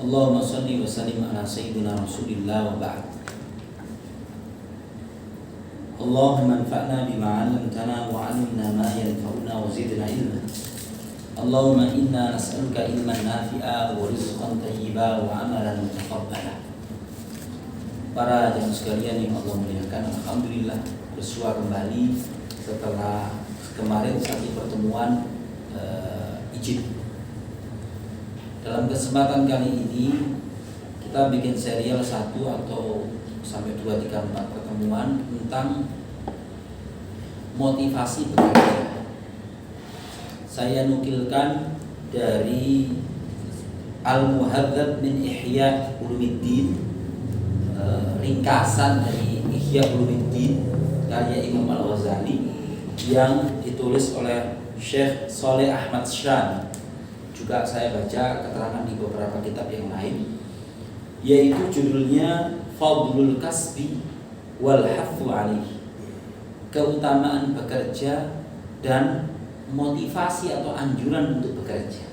Allahumma salli wa sallim ala sayyidina Rasulillah wa ba'd. Allahumma anfa'na bima 'allamtana wa 'allimna ma yanfa'una wa zidna ilma. Allahumma inna nas'aluka ilman nafi'a wa rizqan thayyiba wa 'amalan mutaqabbala. Para jemaah sekalian yang Allah muliakan, alhamdulillah bersua kembali setelah kemarin satu pertemuan izin. Dalam kesempatan kali ini kita bikin serial 1 atau sampai 2, 3, 4 pertemuan tentang motivasi bekerja. Saya nukilkan dari Al-Muhadzab min Ihya Ulumuddin, ringkasan dari Ihya Ulumuddin karya Imam Al-Ghazali yang ditulis oleh Syekh Shaleh Ahmad Syami. Juga saya baca keterangan di beberapa kitab yang lain, yaitu judulnya Fadlul Kasbi wal Hathu Alaihi, keutamaan bekerja dan motivasi atau anjuran untuk bekerja.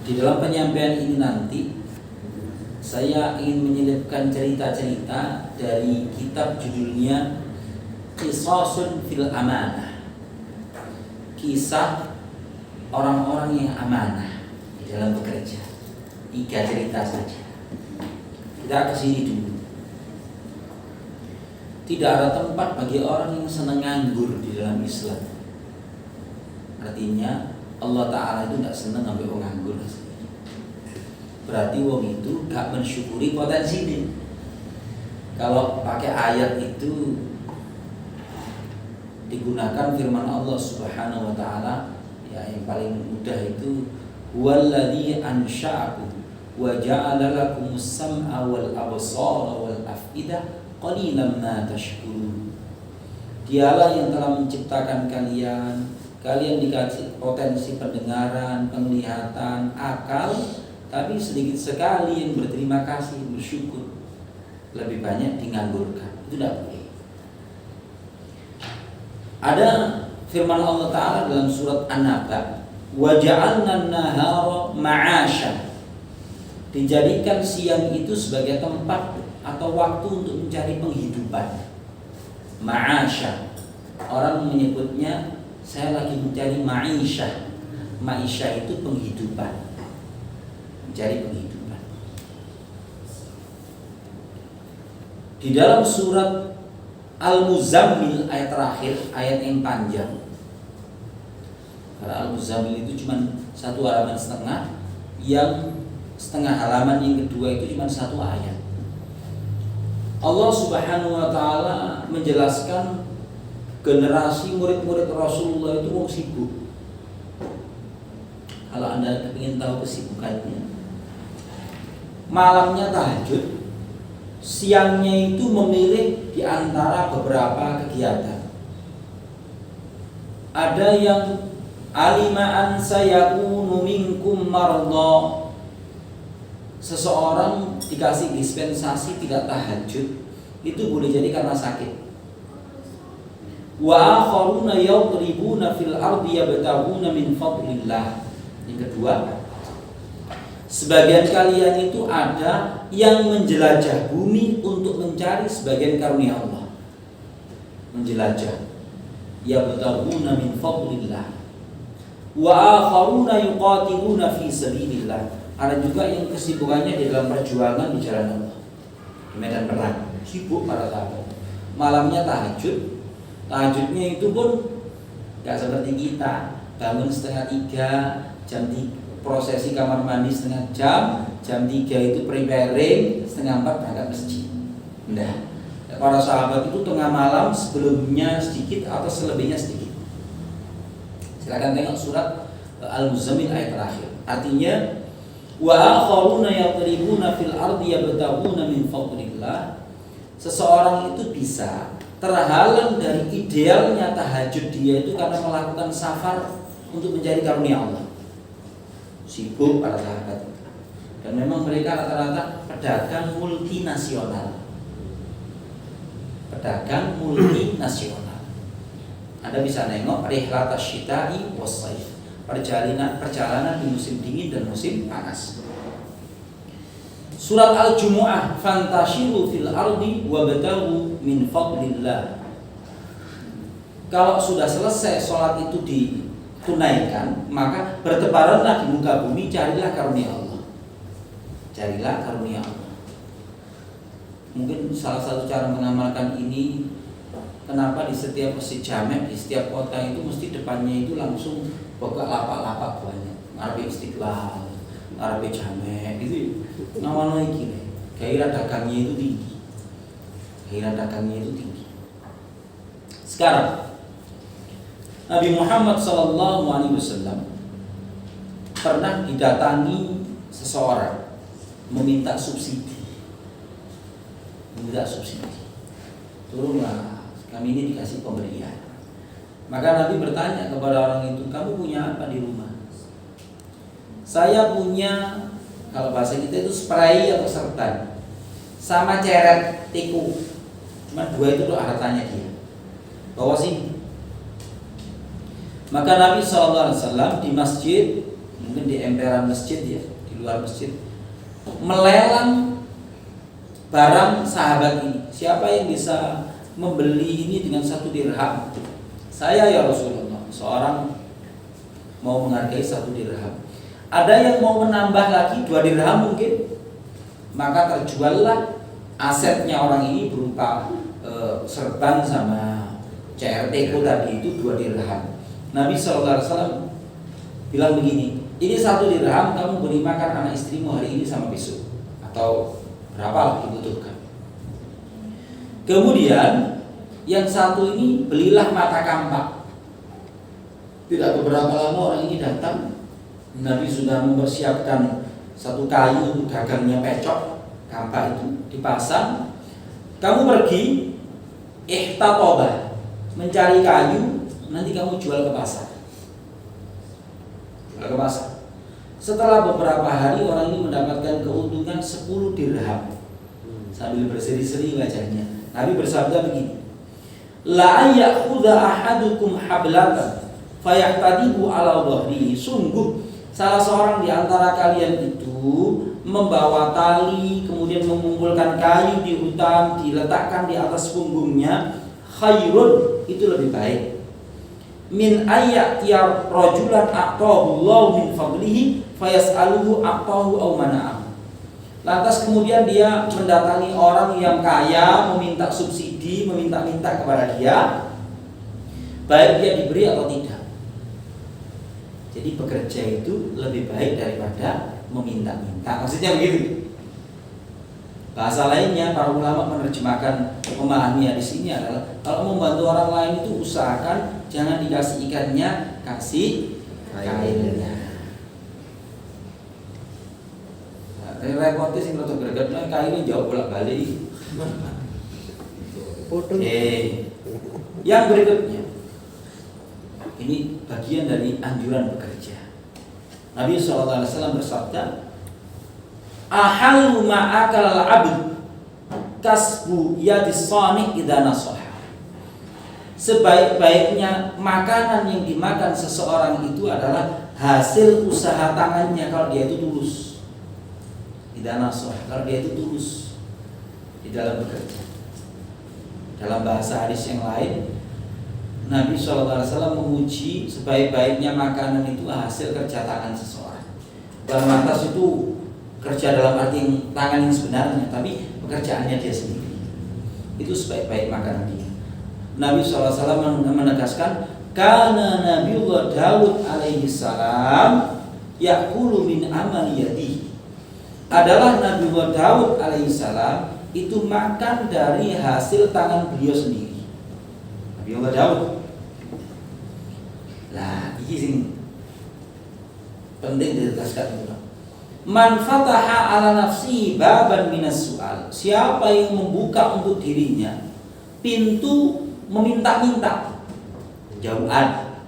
Di dalam penyampaian ini nanti saya ingin menyelipkan cerita-cerita dari kitab judulnya Qisasun fil Amanah, kisah orang-orang yang amanah di dalam bekerja. 3 cerita saja. Kita ke sini dulu. Tidak ada tempat bagi orang yang senang nganggur di dalam Islam. Artinya Allah Ta'ala itu tidak senang sampai orang nganggur. Berarti wong itu gak mensyukuri potensi ini. Kalau pakai ayat itu digunakan firman Allah Subhanahu wa taala, ya yang paling mudah itu huwallazi ansha'akum wa ja'ala lakumus sam'a wal absara wal af'idah qalilan ma tashkurun. Dialah yang telah menciptakan kalian dikasih potensi pendengaran, penglihatan, akal, tapi sedikit sekali yang berterima kasih, bersyukur. Lebih banyak dinganggurkan. Itu tidak boleh. Ada firman Allah Ta'ala dalam surat An-Naba, wa ja'alna an-nahara ma'asha, dijadikan siang itu sebagai tempat atau waktu untuk mencari penghidupan. Ma'asha, orang menyebutnya saya lagi mencari ma'isyah. Ma'isyah itu penghidupan, mencari penghidupan. Di dalam surat Al-Muzammil ayat terakhir, ayat yang panjang. Karena Al-Muzammil itu cuma 1 halaman setengah, yang setengah halaman yang kedua itu cuma 1 ayat. Allah Subhanahu wa taala menjelaskan generasi murid-murid Rasulullah itu mau sibuk. Kalau Anda ingin tahu kesibukannya, malamnya tahajud, siangnya itu memilih di antara beberapa kegiatan. Ada yang alimaan sayakunu minkum marda, seseorang dikasih dispensasi tidak tahajud, itu boleh jadi karena sakit. Wa akharuna yadribuna fil ardi yabtaguna min fadlillah. Yang kedua, sebagian kalian itu ada yang menjelajah bumi untuk mencari sebagian karunia Allah. Menjelajah. Yabtaguna min fadlillah. Wa akharuna yuqatiluna fi sabilillah. Ada juga yang kesibukannya di dalam perjuangan di jalan Allah, di medan perang. Sibuk para sahabat. Malamnya tahajud. Tahajudnya itu pun gak seperti kita, bangun 2:30, jam 3 prosesi kamar mandi setengah jam 3 itu preparing, 3:30 berangkat masjid. Nah, para sahabat itu tengah malam sebelumnya sedikit atau selebihnya sedikit. Silakan tengok surat Al-Muzammil ayat terakhir. Artinya wa akharuna yadribuna fil ardi yabtaguna min fadlillah. Seseorang itu bisa terhalang dari idealnya tahajud dia itu karena melakukan safar untuk mencari karunia Allah. Sibuk para sahabat. Dan memang mereka rata-rata pedagang multinasional. Anda bisa nengok rihlatas syita'i was-saif, perjalanan di musim dingin dan musim panas. Surat Al-Jumu'ah, fantashiru fil ardi wabtaghu min fadlillah. Kalau sudah selesai sholat itu ditunaikan, maka bertebaranlah di muka bumi, carilah karunia Allah. Carilah karunia Allah. Mungkin salah satu cara mengamalkan ini, kenapa di setiap masjid jamek, di setiap kota itu mesti depannya itu langsung pokok lapak-lapak banyak. Arabi Istiqlal, Arabi Jamek, itu nama-nama iki nih. Gairah dagangnya itu tinggi. Gairah dagangnya itu tinggi. Sekarang Nabi Muhammad SAW pernah didatangi seseorang meminta subsidi. Turunlah, kami ini dikasih pemberian. Maka Nabi bertanya kepada orang itu, kamu punya apa di rumah? Saya punya, kalau bahasa kita itu spray atau sertan, sama ceret tiku. Cuma dua itu doa hartanya dia. Bawa sini. Maka Nabi SAW di masjid, mungkin di emperan masjid ya, di luar masjid, melelang barang sahabat ini. Siapa yang bisa membeli ini dengan 1 dirham? Saya ya Rasulullah. Seorang mau menghargai 1 dirham. Ada yang mau menambah lagi 2 dirham mungkin. Maka terjuallah asetnya orang ini berupa serban sama CRT tadi itu 2 dirham. Nabi SAW bilang begini, ini 1 dirham kamu beri makan anak istrimu hari ini sama besok, atau berapa lah dibutuhkan. Kemudian yang satu ini belilah mata kampak. Tidak beberapa lama orang ini datang, Nabi sudah mempersiapkan 1 kayu untuk gagangnya pecok, kampak itu dipasang. Kamu pergi ihtatobah, mencari kayu, nanti kamu jual ke pasar. Setelah beberapa hari orang ini mendapatkan keuntungan 10 dirham. Sambil berseri-seri wajahnya, Nabi bersabda begini, la ya'khudha ahadukum hablatan fayahtadibu ala dhahrihi. Sungguh salah seorang di antara kalian itu membawa tali, kemudian mengumpulkan kayu di hutan, diletakkan di atas punggungnya, khairun, itu lebih baik, min ayyatiya rajulan aqtahu Allah min fadlihi fayas'aluhu aqtahu aw mana'ahu. Lantas kemudian dia mendatangi orang yang kaya, meminta subsidi, meminta-minta kepada dia, baik dia diberi atau tidak. Jadi bekerja itu lebih baik daripada meminta-minta. Maksudnya begitu. Bahasa lainnya para ulama menerjemahkan, memahami hadis ini adalah kalau membantu orang lain itu usahakan jangan dikasih ikannya, kasih kainnya. Repotnya sih kalau gerget, kainnya jauh bolak-balik. Yang berikutnya, ini bagian dari anjuran bekerja. Nabi SAW bersabda, ahallu ma'akal al-abd kasbu yadis sani idza nasaha. Sebaik-baiknya makanan yang dimakan seseorang itu adalah hasil usaha tangannya kalau dia itu tulus. Idza nasaha, kalau dia itu tulus di dalam bekerja. Dalam bahasa hadis yang lain, Nabi SAW memuji sebaik-baiknya makanan itu hasil kerja tangan seseorang. Bukan lantas itu kerja dalam arti tangan yang sebenarnya, tapi pekerjaannya dia sendiri. Itu sebaik-baik makanan dia. Nabi SAW menegaskan, karena Nabiullah Daud alaihi salam yakulu min amali yadihi. Adalah Nabiullah Daud alaihi salam itu makan dari hasil tangan beliau sendiri. Nabiullah Daud. Nah, ini sing penting ditegaskan juga. Man fataha ala nafsihi baban minas su'al. Siapa yang membuka untuk dirinya pintu meminta-minta, jauhan.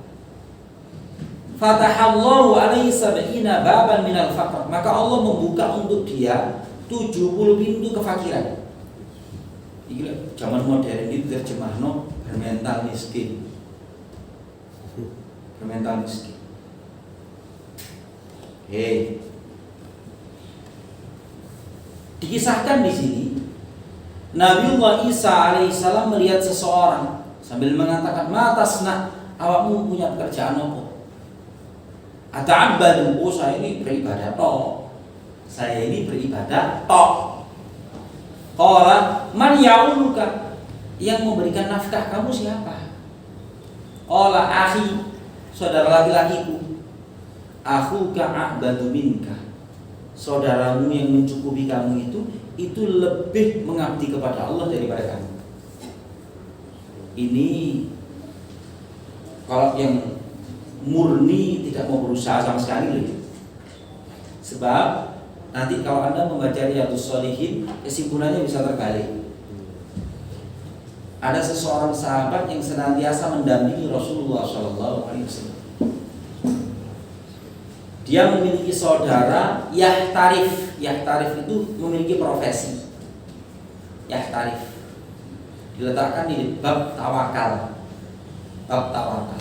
Fatahallahu alaihi sab'ina baban minal faqr. Maka Allah membuka untuk dia 70 pintu kefakiran. Iki zaman modern itu terjemahno bermental miskin. bermental miskin. Dikisahkan di sini Nabiullah Isa alaihissalam melihat seseorang sambil mengatakan, "Matasna, awakmu punya pekerjaan apa?" Ata'abbadu, oh saya ini beribadah tok. Saya ini beribadah tok. Qala man ya'uluka, yang memberikan nafkah kamu siapa? Qala akhi, saudara laki-lakiku. Akhuka a'badu minka, saudaramu yang mencukupi kamu itu lebih mengabdi kepada Allah daripada kamu. Ini kalau yang murni tidak mau berusaha sama sekali. Sebab nanti kalau Anda membaca Riyadhus Shalihin, kesimpulannya bisa terbalik. Ada seseorang sahabat yang senantiasa mendampingi Rasulullah SAW. Dia memiliki saudara yahtarif. Yahtarif itu memiliki profesi. Yahtarif diletakkan di bab tawakal. Bab tawakal.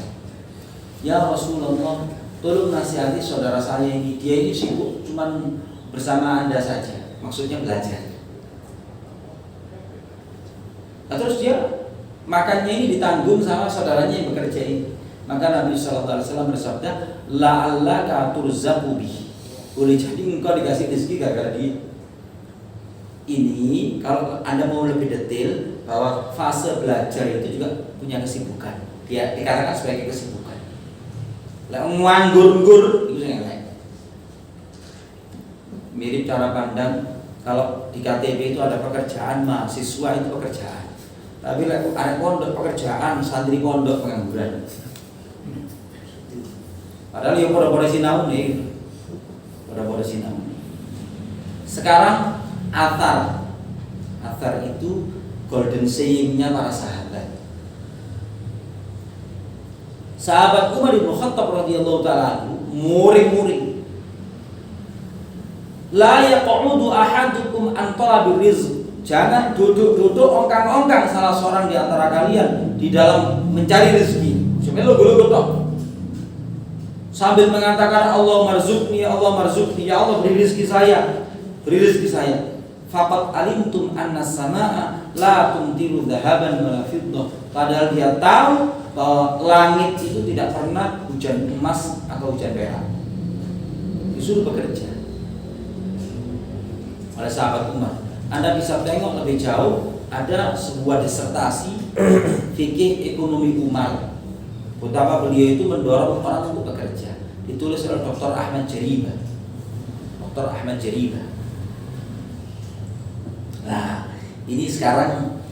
Ya Rasulullah, tolong nasihati saudara saya ini. Dia ini sibuk cuman bersama Anda saja. Maksudnya belajar. Nah, terus dia makannya ini ditanggung sama saudaranya yang bekerja ini. Maka Nabi SAW bersabda, la'allaka turzaqu bihi. Boleh jadi engkau dikasih rezeki gara-gara dia. Ini kalau Anda mau lebih detail, bahwa fase belajar itu juga punya kesibukan. Dia dikatakan sebagai kesibukan. Lah nganggur-nggur itu yang lain. Mirip cara pandang kalau di KTP itu ada pekerjaan mahasiswa, itu pekerjaan. Tapi ada pondok pekerjaan, santri pondok pengangguran. Padahal ya pada sinau nih, pada sinau. Sekarang athar itu golden saying-nya para sahabat. Sahabat Umar bin Khattab radhiyallahu taala muring-muring. La yaqudu ahadukum an talabil rizq. Jangan duduk-duduk ongkang-ongkang salah seorang di antara kalian di dalam mencari rezeki. Cuma lo tok. Sambil mengatakan Allah marzuqni, Allah marzuqni, ya Allah beri rezeki saya. Beri rezeki saya. Faqad alimtum anna as-samaa'a la tumtiru dhahaban wa la fiddah. Padahal dia tahu bahwa langit itu tidak pernah hujan emas atau hujan perak. Disuruh bekerja oleh sahabat Umar. Anda bisa tengok lebih jauh, ada sebuah disertasi fikih ekonomi Umar. Betapa beliau itu mendorong orang untuk bekerja. Ditulis oleh Dr. Ahmad Jaribah. Dr. Ahmad Jaribah. Nah, ini sekarang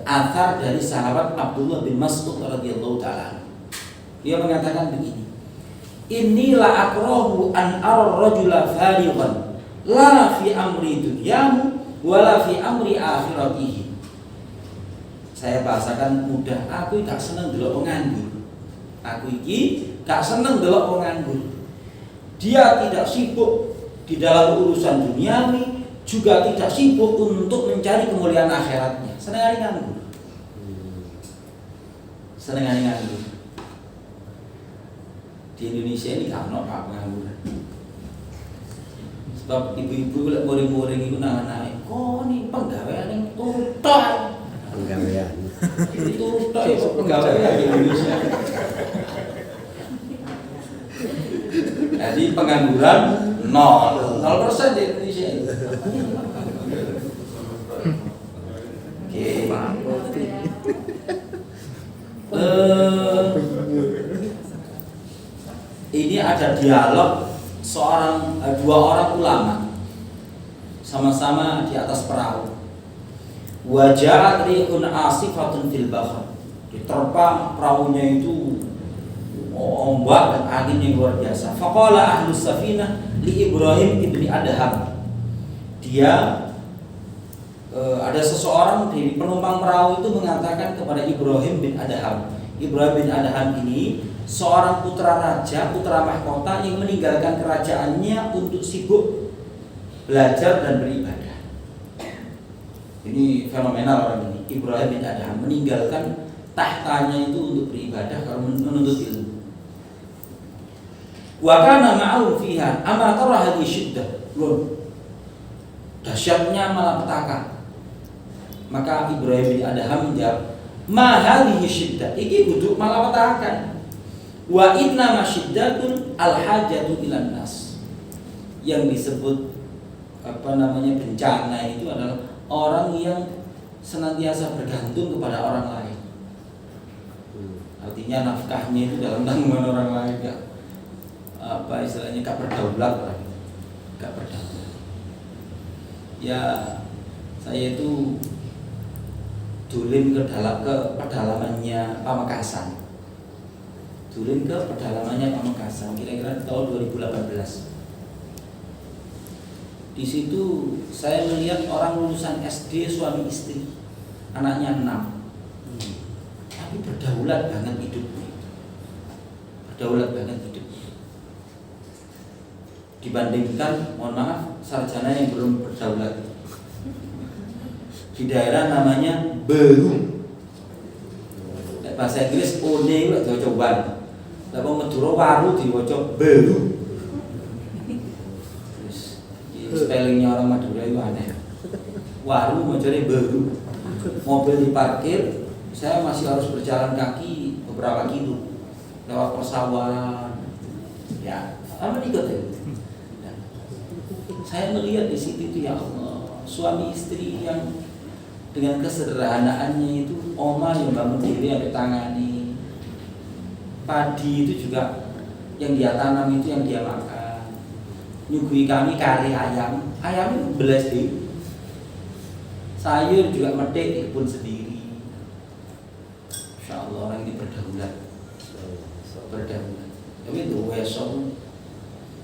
athar dari sahabat Abdullah bin Mas'ud radhiyallahu taala. Dia mengatakan begini, "Inilah akrahu an ar-rajula farighan la fi amri dunyahu wala fi amri akhiratihi." Saya bahasakan mudah, aku gak seneng delok wong nganggur. Aku iki gak seneng delok wong nganggur. Dia tidak sibuk di dalam urusan duniawi, juga tidak sibuk untuk mencari kemuliaan akhiratnya. Senengane nganggur. Senengane nganggur. Di Indonesia ini gak ono Pak pengangguran. Sebab ibu-ibu lek muring-muring iku nang anake, "Kok ni penggawean ning tutok." Penggawean. Itu tutok ya penggawean di Indonesia. Jadi pengangguran 0% di Indonesia. Oke. Ini ada dialog dua orang ulama sama-sama di atas perahu. Waja'at rihun asifatun fil bahr. Diterpa perahunya itu ombak dan angin yang luar biasa. Faqala ahlus safinah li Ibrahim ibni Adham. Dia ada seseorang dari penumpang perahu itu mengatakan kepada Ibrahim bin Adham. Ibrahim bin Adham ini seorang putra raja, putra mahkota yang meninggalkan kerajaannya untuk sibuk belajar dan beribadah. Ini fenomenal orang ini. Ibrahim bin Adham meninggalkan tahtanya itu untuk beribadah kalau menuntut ilmu. Wa kana ma'ahum fiha ama tara hadhihi syiddah. Dahsyatnya malapetaka. Maka Ibrahim bin Adham menjawab, ma hadhihi syiddah, iki kudu malapetaka. Wa inna masyiddatun al-hajatu ilan nas. Yang disebut bencana itu adalah orang yang senantiasa bergantung kepada orang lain. Artinya nafkahnya itu dalam tanggungan orang lain, istilahnya gak berdaulat, gak berdaulat. Ya saya itu dulim ke pedalamannya Pamekasan. Dulim ke pedalamannya Pamekasan kira-kira tahun 2018. Di situ saya melihat orang lulusan SD suami istri, anaknya 6, tapi berdaulat banget hidupnya, berdaulat banget hidupnya. Dibandingkan, mohon maaf, sarjana yang belum berdaulat di daerah namanya Beru. Bahasa Inggris one itu diwaca wan, tapi Madura waru diwaca Beru. Spellingnya orang Madura itu aneh. Waru macamnya Beru. Mobil diparkir, saya masih harus berjalan kaki beberapa kilo lewat persawahan. Ya, apa ikut ya? Saya melihat di situ itu, ya Allah, suami istri yang dengan kesederhanaannya itu, oma yang bangun diri yang ditangani, padi itu juga yang dia tanam itu yang dia makan. Nyugui kami kari ayam itu belas deh. Sayur juga medek pun sendiri. Insya Allah orang ini berdaulat. Tapi itu wesong.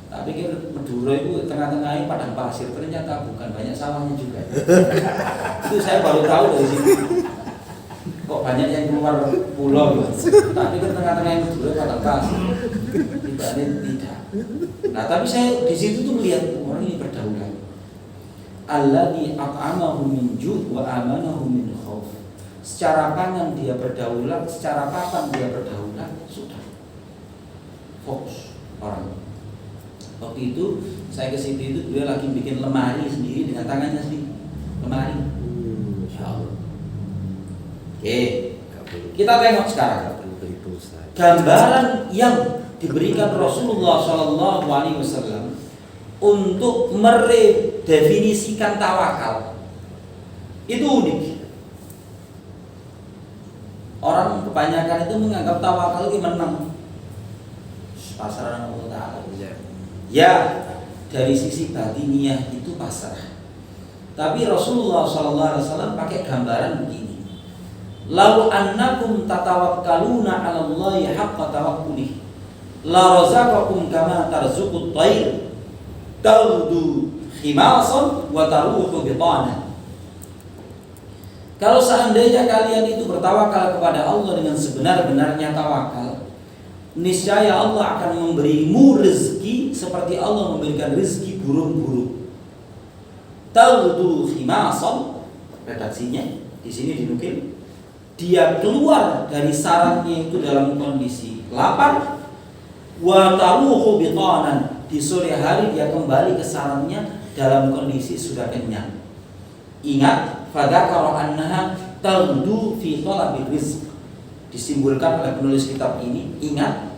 Tapi kan Madura itu tengah-tengahnya padang pasir, ternyata bukan, banyak sawahnya juga. Itu saya baru tahu dari sini. Kok banyak yang keluar pulau, tapi kan tengah-tengahnya Madura padang pasir. Tidak. Nah, tapi saya di situ tuh melihat orang ini berdaulat. Alladzi at'amahu min ju' wa amanahu min khauf. Secara pangan dia berdaulat, secara papan dia berdaulat, sudah. Fokus orang. Waktu itu saya ke situ itu dia lagi bikin lemari sendiri dengan tangannya sendiri. Lemari. Insyaallah. Oke. Kita tengok sekarang gambaran yang diberikan Rasulullah SAW untuk meredefinisikan tawakal. Itu unik. Orang kebanyakan itu menganggap tawakal itu menang. Pasaran Allah Ta'ala. Ya, dari sisi batiniah itu pasrah. Tapi Rasulullah SAW pakai gambaran begini. Lau annakum tatawakkaluna 'ala Allahi haqqa tawakkulih la razaqakum kama tarzuqut tayr taghdu khimasan wa taruhu bitana. Kalau seandainya kalian itu bertawakal kepada Allah dengan sebenar-benarnya tawakal, niscaya Allah akan memberimu rezeki seperti Allah memberikan rezeki burung-burung. Taghdu khimasan, redaksinya di sini dinukil, dia keluar dari sarangnya itu dalam kondisi lapar. Wa taruhu bitanan, di sore hari dia kembali ke sarangnya dalam kondisi sudah kenyang. Ingat, fadzakara annaha taghdu fi talabil rizq. Disimpulkan oleh penulis kitab ini, ingat,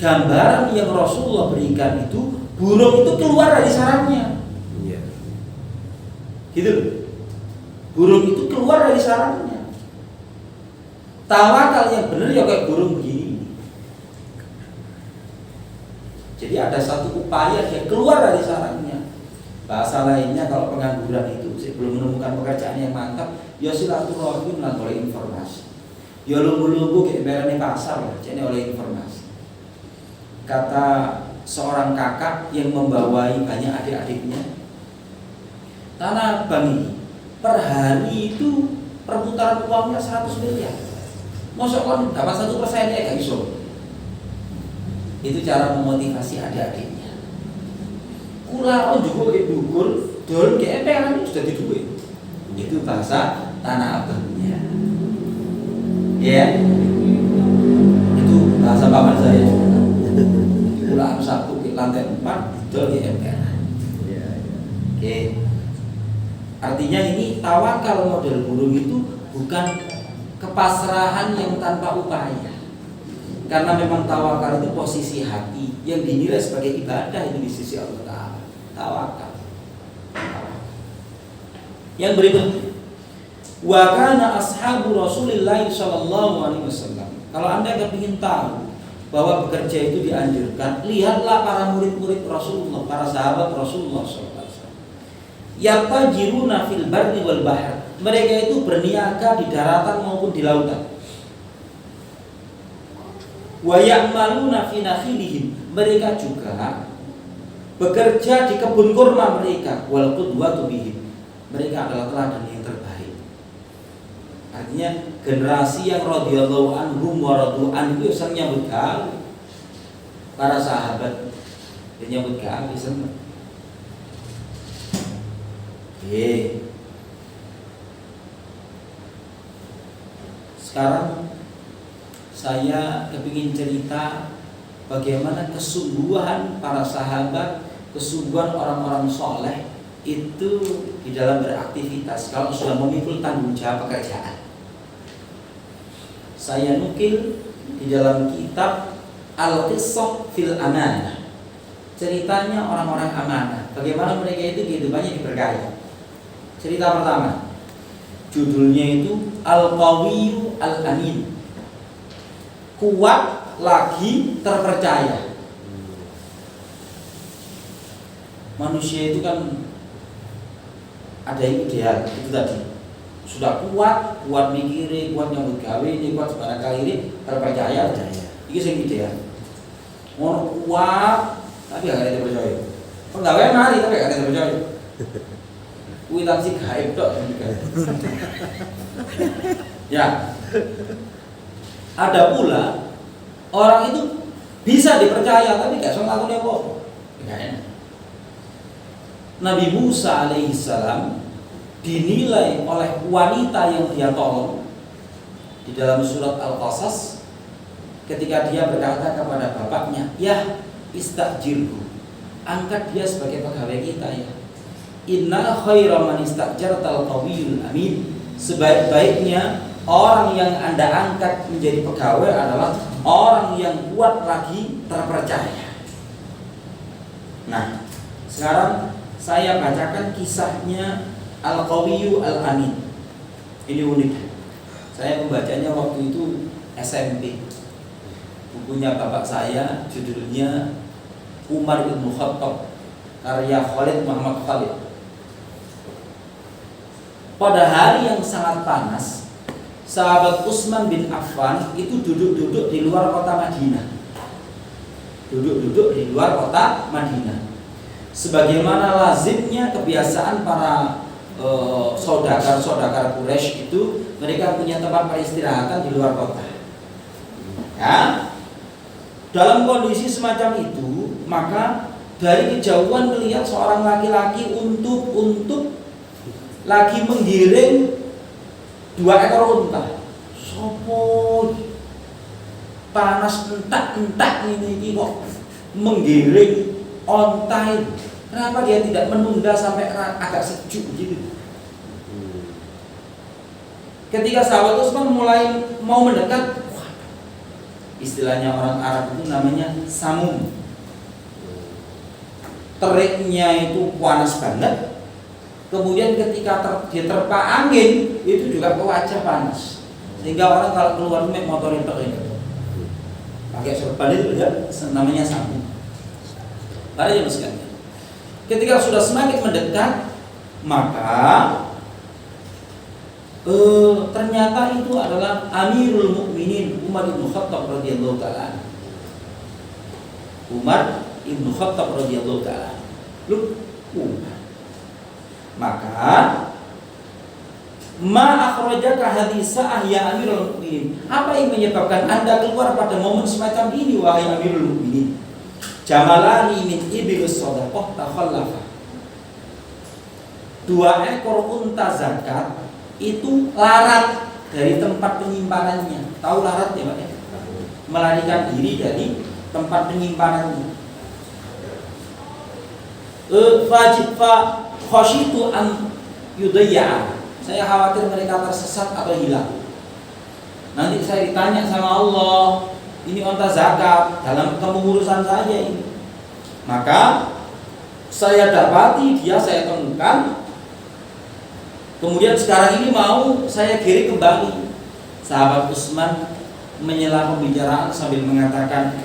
gambaran yang Rasulullah berikan itu burung itu keluar dari sarangnya. Iya. Gitu. Burung itu keluar dari sarangnya. Tawakal yang benar ya kayak burung begini. Jadi ada satu upaya dia keluar dari sarangnya. Bahasa lainnya kalau pengangguran itu, saya belum menemukan pekerjaan yang mantap, ya silaturahmi melalui informasi. Ya lumbu-lumbu kayak berani pasar lah, jadi oleh informasi. Kata seorang kakak yang membawai banyak adik-adiknya, Tanah Abang ini per hari itu perputaran uangnya 100 miliar. Mosok kan dapat 1% ya gak iso. Itu cara memotivasi adik-adiknya. Kula juga kayak dukur, dol kayak pengen sudah diduit. Itu bahasa Tanah Abangnya. Ya. Itu bahasa paman saya. Kula satu lantai 4 didol di emperan. Oke. Artinya ini tawakal model burung itu bukan kepasrahan yang tanpa upaya. Karena memang tawakal itu posisi hati yang dinilai sebagai ibadah itu di sisi Allah Ta'ala. Tawakal. Yang berikutnya, wa kana ashabu Rasulillah sallallahu alaihi wasallam. Kalau Anda ingin tahu bahwa bekerja itu dianjurkan, lihatlah para murid-murid Rasulullah, para sahabat Rasulullah sallallahu alaihi wasallam. Yatajiruna fil barri wal bahr. Mereka itu berniaga di daratan maupun di lautan. Wa ya'maluna fi nakhilihim. Mereka juga bekerja di kebun kurma mereka. Wal qudwatu bihim. Mereka adalah teladan yang terbaik. Artinya generasi yang radhiyallahu anhum wa radu an itu senang nyambut gawe. Para sahabat yang nyambut gawe senang. Sekarang saya kepingin cerita bagaimana kesungguhan para sahabat, kesungguhan orang-orang soleh itu di dalam beraktivitas kalau sudah memikul tanggung jawab pekerjaan. Saya nukil di dalam kitab Al-Qissah fil Amanah, ceritanya orang-orang amanah, bagaimana mereka itu kehidupannya diberkahi. Cerita pertama, judulnya itu Al-Qawiyyu Al-Amin, kuat lagi terpercaya. Manusia itu kan ada yang ideal, itu tadi sudah kuat mikirin, kuat nyambut gawe, ini kuat sebarang kali terpercaya. Ini yang ideal. Mau kuat tapi gak ada terpercaya. Penggawean mari tapi gak ada terpercaya. Kuitansi gaib dok. Ya. Ada pula orang itu bisa dipercaya tapi gak sama aku apa. Gak enak. Nabi Musa alaihissalam dinilai oleh wanita yang dia tolong di dalam surat Al-Qasas ketika dia berkata kepada bapaknya, "Ya, istajirhu, angkat dia sebagai pegawai kita ya. Inna khaira man istajartal qawiyul amin." Sebaik-baiknya orang yang Anda angkat menjadi pegawai adalah orang yang kuat lagi terpercaya. Nah, sekarang saya bacakan kisahnya Al-Qawiyyu Al-Amin. Ini unik. Saya membacanya waktu itu SMP. Bukunya bapak saya judulnya Umar bin Khattab, karya Khalid Muhammad Khalid. Pada hari yang sangat panas, sahabat Utsman bin Affan itu duduk-duduk di luar kota Madinah. Duduk-duduk di luar kota Madinah. Sebagaimana lazimnya kebiasaan para saudagar Quraisy itu, mereka punya tempat peristirahatan di luar kota. Ya, dalam kondisi semacam itu, maka dari kejauhan melihat seorang laki-laki untuk lagi menggiring 2 ekor unta. Sopo panas entak-entak ini kok menggiring onta itu. Kenapa dia tidak menunda sampai agak sejuk gitu? Ketika sahabat Utsman mulai mau mendekat, istilahnya orang Arab itu namanya samum. Teriknya itu panas banget. Kemudian ketika diterpa angin itu juga ke wajah panas. Sehingga orang kalau keluar rumah motorin ini pakai serban itu ya, namanya samum. Para jemaah sekalian, ketika sudah semakin mendekat, maka ternyata itu adalah Amirul Mukminin Umar bin Khattab radhiyallahu taala. Umar bin Khattab radhiyallahu taala. Maka ma akhrajaka hadisah ya Amirul Mukminin. Apa yang menyebabkan Anda keluar pada momen semacam ini wahai Amirul Mukminin? Jamalani min ibilus shadaqah takhallafa. 2 ekor unta zakat itu larat dari tempat penyimpanannya. Tahu larat ya Pak ya? Melarikan diri dari tempat penyimpanannya. Fajib fa khasyitu an yudayya. Saya khawatir mereka tersesat atau hilang. Nanti saya ditanya sama Allah, ini onta zakat dalam kepengurusan saya ini. Maka saya dapati dia, saya temukan. Kemudian sekarang ini mau saya kirim kembali. Sahabat Utsman menyela pembicaraan sambil mengatakan,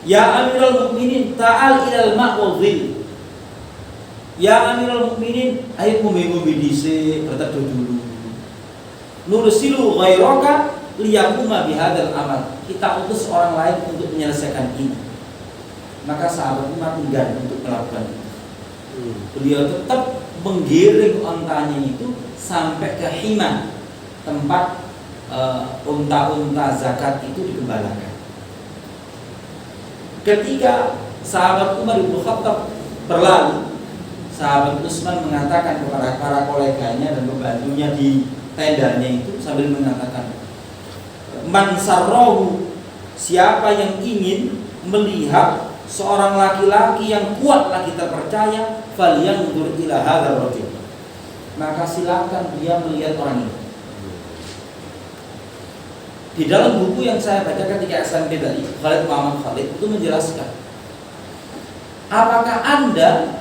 ya Amirul Mukminin, ta'al ilal ma'wadhil. Ya Amirul Mukminin, ayo ngombe-ngombe dhisik, berteduh dulu. Nursilu ghairaka liyaquma bihadzal amal. Kita utus orang lain untuk menyelesaikan ini. Maka sahabat Umar enggan untuk melakukan itu. Beliau tetap menggiring ontanya itu sampai ke Hima, tempat unta-unta zakat itu digembalakan. Ketika sahabat Umar bin Khattab berlalu, sahabat Utsman mengatakan kepada para koleganya dan pembantunya di tendanya itu sambil mengatakan, man sarrahu, siapa yang ingin melihat seorang laki-laki yang kuat lagi terpercaya, falyanzur ila hadzal rajul, maka silakan dia melihat orang ini. Di dalam buku yang saya baca ketika SMP tadi, Khalid Muhammad Khalid itu menjelaskan, apakah Anda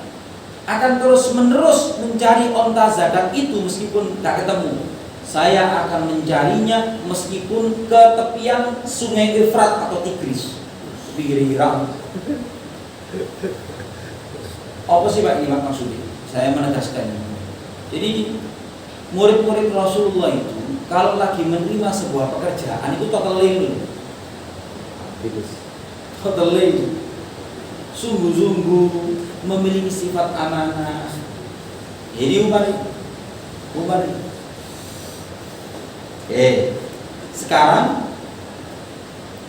akan terus-menerus mencari onta zakat itu meskipun tak ketemu? Saya akan mencarinya meskipun ke tepian Sungai Efrat atau Tigris, pinggir Irak. Apa sih Pak ini maksudnya? Saya menegaskan. Jadi murid-murid Rasulullah itu kalau lagi menerima sebuah pekerjaan itu totally sungguh-sungguh memiliki sifat amanah. Ini Umar. Sekarang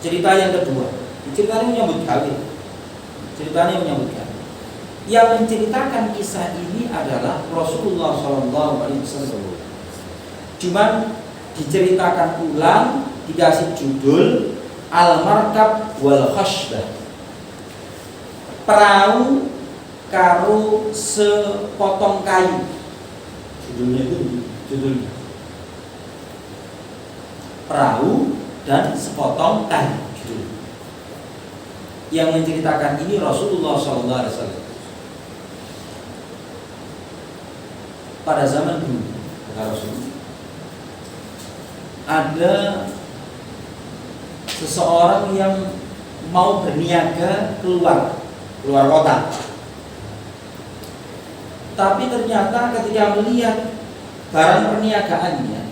cerita yang kedua. Ceritanya menyambut Khalid. Yang menceritakan kisah ini adalah Rasulullah SAW. Cuman diceritakan ulang, dikasih judul Al-Markab wal Khashbah, perahu karo sepotong kayu. Judulnya perahu dan sepotong kayu. Yang menceritakan ini Rasulullah SAW. Pada zaman dulu, kata Rasulullah, ada seseorang yang mau berniaga keluar kota. Tapi ternyata ketika melihat barang perniagaannya,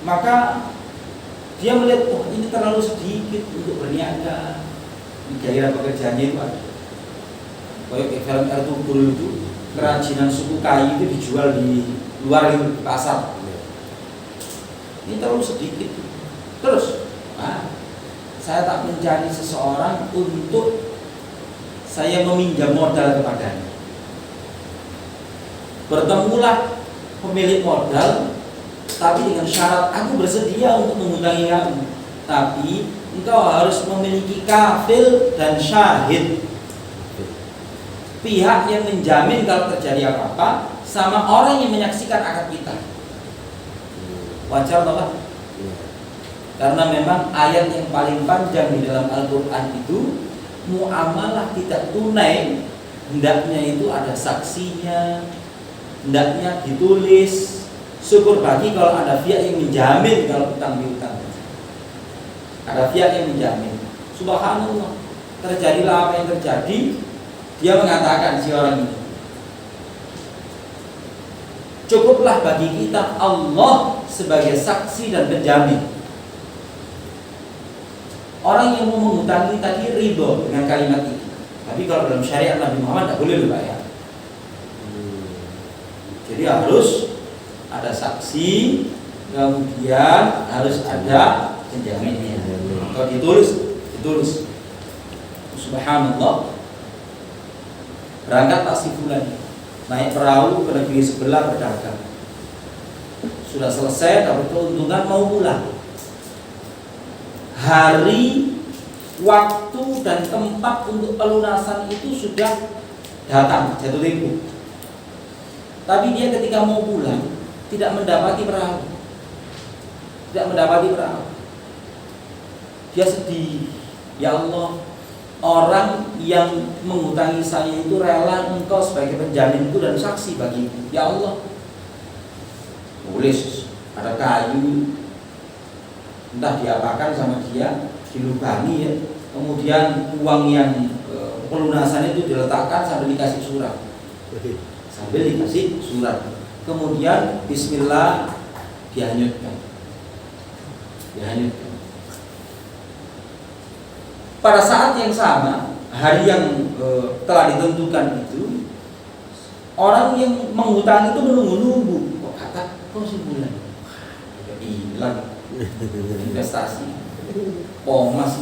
maka dia melihat, oh ini terlalu sedikit untuk berniaga. Daerah pekerjaannya itu ada. Kayak film Ertugrul itu, kerajinan suku kayu itu dijual di luar pasar. Ini terlalu sedikit. Terus, saya tak mencari seseorang untuk saya meminjam modal kepadanya. Bertemulah pemilik modal, tapi dengan syarat aku bersedia untuk mengutangi kamu, tapi engkau harus memiliki kafil dan syahid, pihak yang menjamin kalau terjadi apa-apa, sama orang yang menyaksikan akad kita. Wajar Bapak? Karena memang ayat yang paling panjang di dalam Al-Quran itu, muamalah tidak tunai hendaknya itu ada saksinya, hendaknya ditulis. Syukur bagi kalau ada pihak yang menjamin kalau utang piutang. Ada pihak yang menjamin. Subhanallah, terjadilah apa yang terjadi. Dia mengatakan si orang ini, cukuplah bagi kita Allah sebagai saksi dan penjamin. Orang yang mau mengutangi tadi ridho dengan kalimat itu. Tapi kalau dalam syariat Nabi Muhammad tidak boleh dibayar. Jadi harus ada saksi, kemudian harus ada penjaminnya. Kalau ditulis. Subhanallah. Berangkat tak si bulan, naik perahu ke negeri sebelah berdagang. Sudah selesai dapat keuntungan mau pulang. Hari, waktu dan tempat untuk pelunasan itu sudah datang jatuh tempo. Tapi dia ketika mau pulang tidak mendapati perahu. Tidak mendapati perahu. Dia sedih. Ya Allah, orang yang menghutangi saya itu rela Engkau sebagai penjaminku dan saksi bagiku. Ya Allah, tulis ada kayu, entah diapakan sama dia, dilubangi ya. Kemudian uang yang pelunasan itu diletakkan sambil dikasih surat. Kemudian Bismillah dihanyutkan. Pada saat yang sama, hari yang telah ditentukan itu, orang yang menghutang itu menunggu-nunggu. Kok kata kau sebulan? Hilang investasi. Pomas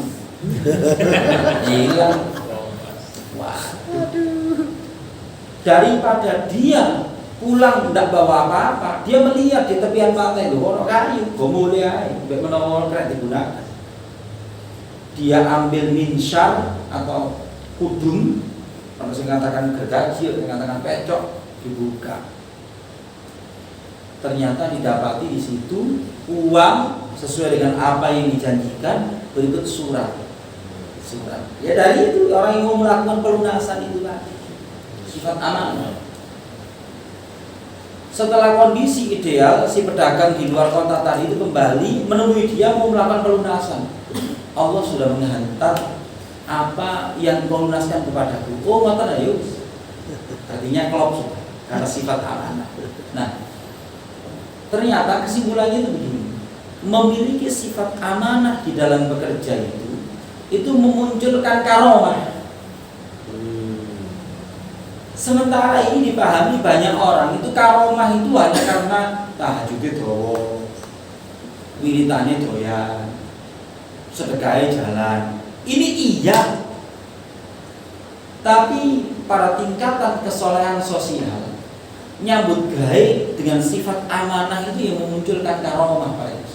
hilang. Wah. Daripada dia pulang tidak bawa apa-apa, dia melihat di tepian pantai lho ono kayu, go mulih ae, mbek menawa krek digunakan. Dia ambil minsyar atau kudung, orang yang mengatakan gergaji, yang mengatakan pecok, dibuka. Ternyata didapati di situ uang sesuai dengan apa yang dijanjikan, berikut surat. Ya dari itu orang yang mau melakukan pelunasan itu tadi, sifat amanah. Setelah kondisi ideal, si pedagang di luar kota tadi itu kembali menemui dia mau melakukan pelunasan. Allah sudah menghantar apa yang kau lunaskan kepadaku. Oh, ngoten ayo. Artinya klop karena sifat amanah. Nah, ternyata kesimpulannya itu begini. Memiliki sifat amanah di dalam bekerja itu memunculkan karomah. Sementara ini dipahami banyak orang itu karomah itu hanya karena tahajudnya dawa, wiritannya doyan, sedekahnya jalan. Ini iya. Tapi pada tingkatan kesolehan sosial, nyambut gawe dengan sifat amanah itu yang memunculkan karomah pada itu.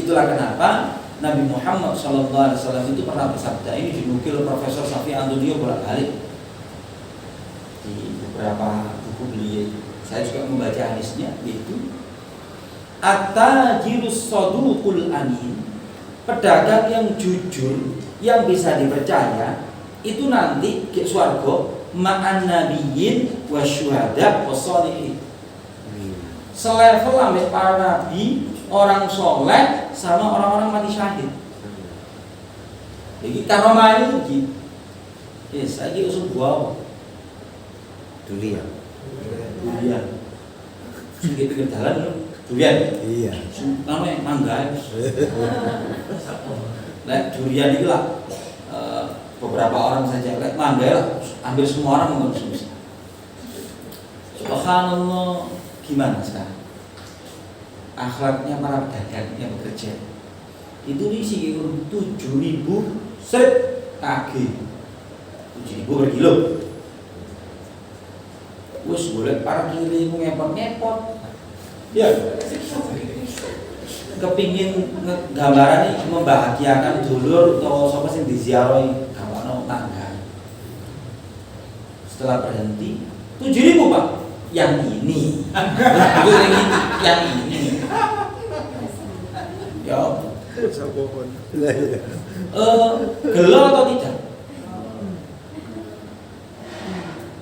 Itulah kenapa Nabi Muhammad SAW itu pernah bersabda, ini dinukil Profesor Safi Antonio bolak-balik di beberapa buku beliau. Saya juga membaca hadisnya, yaitu at-tajirus saduqul amin, pedagang yang jujur, yang bisa dipercaya, itu nanti ke swarga ma'an nabiyyin wasyuhada wassalihin. Selevel ambil para nabi, orang soleh sama orang-orang mati syahid. Jadi karomah itu gitu. Yes, lagi usul buah. Durian. Sedikit pinggir jalan durian. Iya. Namanya mangga. Nah, durian itu lah beberapa orang saja lihat mangga, ambil semua orang mengkonsumsi. Subhanallah, gimana sekarang? Akhlaknya para pedagang yang bekerja itu diisi 7.000 set kg, 7.000 per kilo. Wes boleh para kiri ngepot-ngepot. Ya, kepingin gambaran ini membahagiakan dulur atau siapa sih diziarahi gambarno tangga. Setelah berhenti 7.000 Pak. Yang ini. Yang ini. Ya. Gelo atau tidak?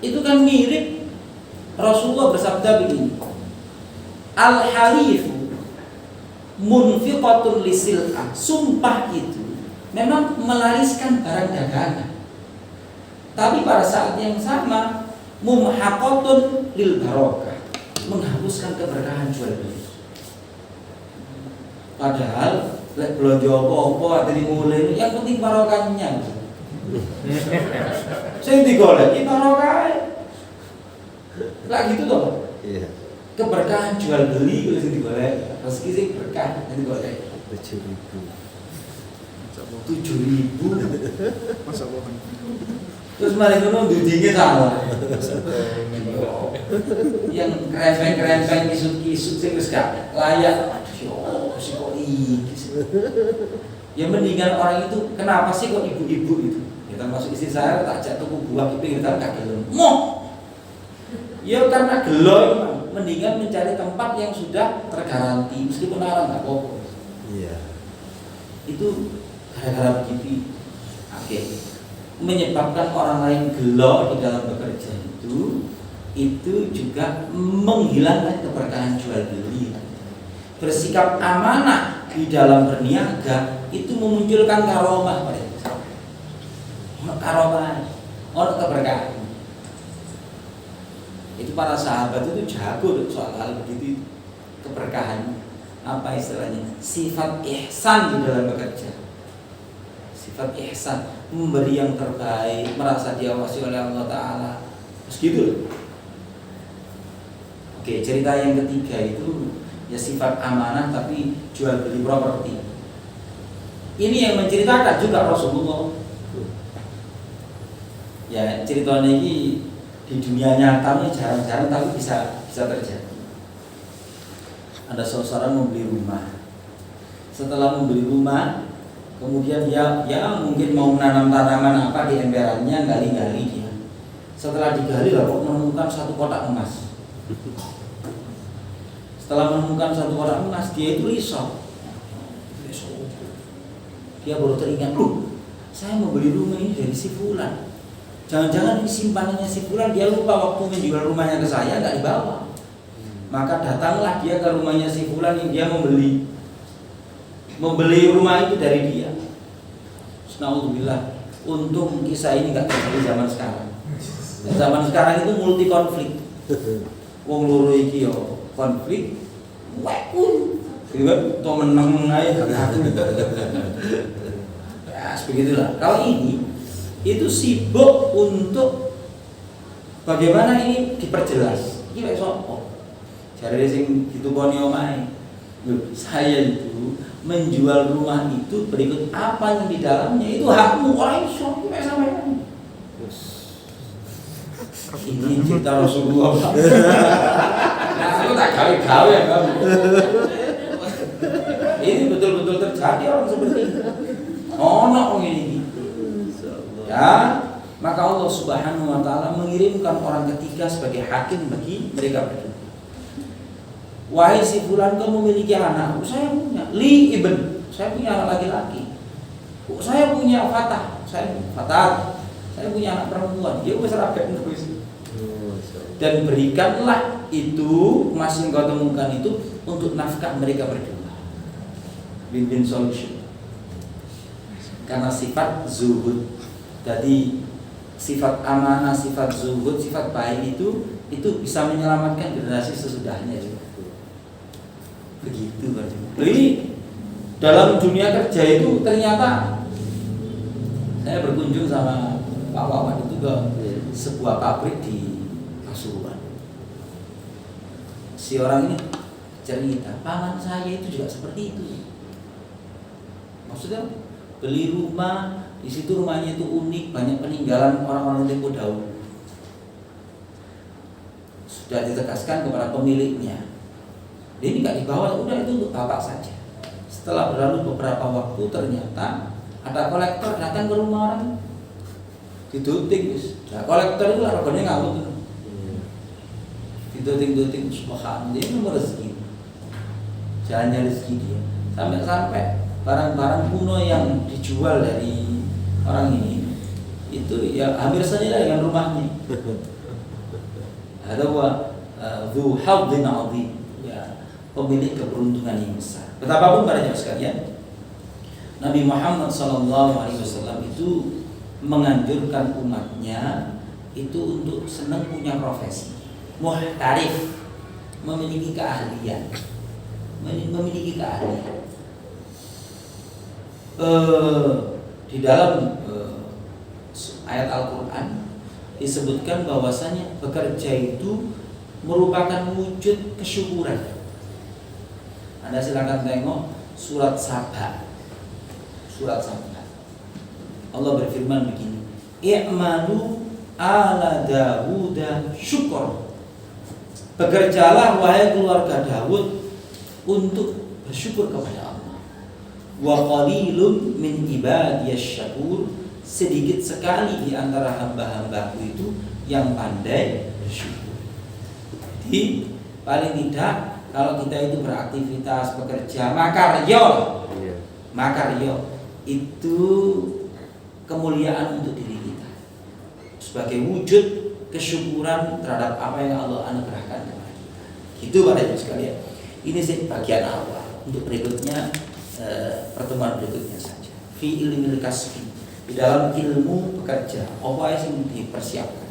Itu kan mirip Rasulullah bersabda begini. Al-halifu munfiqatun lisil'ah. Sumpah itu memang melariskan barang dagangan. Tapi pada saat yang sama mumhaqatun lil barokah, menghapuskan keberkahan jual beli. Padahal lek belanja apa-apa atene mulai yang penting barokahnya. Sing digolek iki barokah. Lah gitu toh. Iya. Keberkahan jual beli kuwi sing digolek, rezeki sing berkah sing digolek. 7.000. Masa bohong. Terus mari ngono dudinge sama. Yang keren-keren kisut-kisut sing wis gak layak. Yo, sik kok iki. Ya mendingan orang itu kenapa sih kok ibu-ibu itu? Ya termasuk istri saya tak ajak tuku buah di pinggir jalan gak gelem. Moh. Ya karena gelo mendingan mencari tempat yang sudah tergaranti meskipun larang nggak apa-apa. Iya. Itu gara-gara begitu. Oke. Menyebabkan orang lain gelo di dalam bekerja itu juga menghilangkan keberkahan jual beli. Bersikap amanah di dalam berniaga itu memunculkan karomah pada karomah, orang keberkahan. Itu para sahabat itu jago soal hal begitu, keberkahan. Apa istilahnya? Sifat ihsan di dalam bekerja. Sifat ihsan, memberi yang terbaik, merasa diawasi oleh Allah Ta'ala. Terus gitu. Oke, cerita yang ketiga itu ya sifat amanah tapi jual beli properti. Ini yang menceritakan juga Rasulullah. Ya ceritanya ini di dunia nyata ini jarang-jarang tapi bisa terjadi. Ada seseorang membeli rumah. Setelah membeli rumah, kemudian dia ya mungkin mau menanam tanaman apa di emperannya, gali-gali dia. Setelah digali lalu menemukan satu kotak emas. Setelah menemukan satu kotak emas, dia itu risau. Dia baru teringat, saya mau beli rumah ini dari si fulan. Jangan-jangan ini simpanannya si fulan, dia lupa waktu menjual rumahnya ke saya, nggak dibawa. Maka datanglah dia ke rumahnya si fulan yang dia membeli rumah itu dari dia. Alhamdulillah, untung kisah ini nggak terjadi zaman sekarang. Zaman sekarang itu multi konflik. Wong loro iki yo konflik, wekun, gitu kan? To menang aja. Ya, begitulah. Kalau ini itu sibuk untuk bagaimana ini diperjelas. Iki lek sapa? Jare sing ditukoni omahe. Loh, saya itu menjual rumah itu berikut apa yang di dalamnya itu hakmu, ora iso iki mek sampeyan. Ini cerita Rasulullah. Nah, aku tak gawe-gawe ya kamu. Ini betul-betul terjadi orang seperti ini. Ono ini. Ya, maka Allah Subhanahu wa taala mengirimkan orang ketiga sebagai hakim bagi mereka berdua. Wahai si fulan, kamu memiliki anak? Saya punya. Li ibn, saya punya anak laki-laki. Saya punya fatah, saya punya anak perempuan. Dia wis rapi terus. Dan berikanlah itu emas yang kau temukan itu untuk nafkah mereka berdua. Win-win solution. Karena sifat zuhud. Jadi sifat amanah, sifat zuhud, sifat baik itu bisa menyelamatkan generasi sesudahnya juga. Begitu berarti. Jadi dalam dunia kerja itu ternyata saya berkunjung sama Pak Wawan itu ke sebuah pabrik di Pasuruan. Si orang ini cerita, paman saya itu juga seperti itu. Maksudnya beli rumah, di situ rumahnya itu unik, banyak peninggalan orang-orang tempo dahulu. Sudah ditegaskan kepada pemiliknya. Ini nggak dibawa, udah itu untuk bapak saja. Setelah berlalu beberapa waktu ternyata ada kolektor datang ke rumah orang, diduting, nah, kolektor itu harganya ngawut tuh. Diduting, subhanallah, dia nomor rezeki, jalannya rezeki dia. Sampai barang-barang kuno yang dijual dari orang ini itu ya hampir senilai dengan rumahnya. Ada dzu hadzin adzim, ya pemilik keberuntungan yang besar. Betapapun para jemaah sekalian, Nabi Muhammad SAW itu menganjurkan umatnya itu untuk senang punya profesi, muhtarif, memiliki keahlian, di dalam ayat Al-Quran disebutkan bahwasanya bekerja itu merupakan wujud kesyukuran. Anda silakan tengok surat Saba. Allah berfirman begini, i'malu ala Dawuda syukur. Bekerjalah wahai keluarga Dawud untuk bersyukur kepada Allah. Wa qalilun min ibadiyasy syakur, sedikit sekali di antara hamba-hambaku itu yang pandai bersyukur. Jadi paling tidak kalau kita itu beraktivitas, bekerja, makaryo itu kemuliaan untuk diri kita sebagai wujud kesyukuran terhadap apa yang Allah anugerahkan kepada kita. Itu para ibu sekalian. Ini sih bagian awal. Untuk berikutnya pertemuan berikutnya saja. Fi ilmil kasbi, di dalam ilmu bekerja, apa yang dipersiapkan.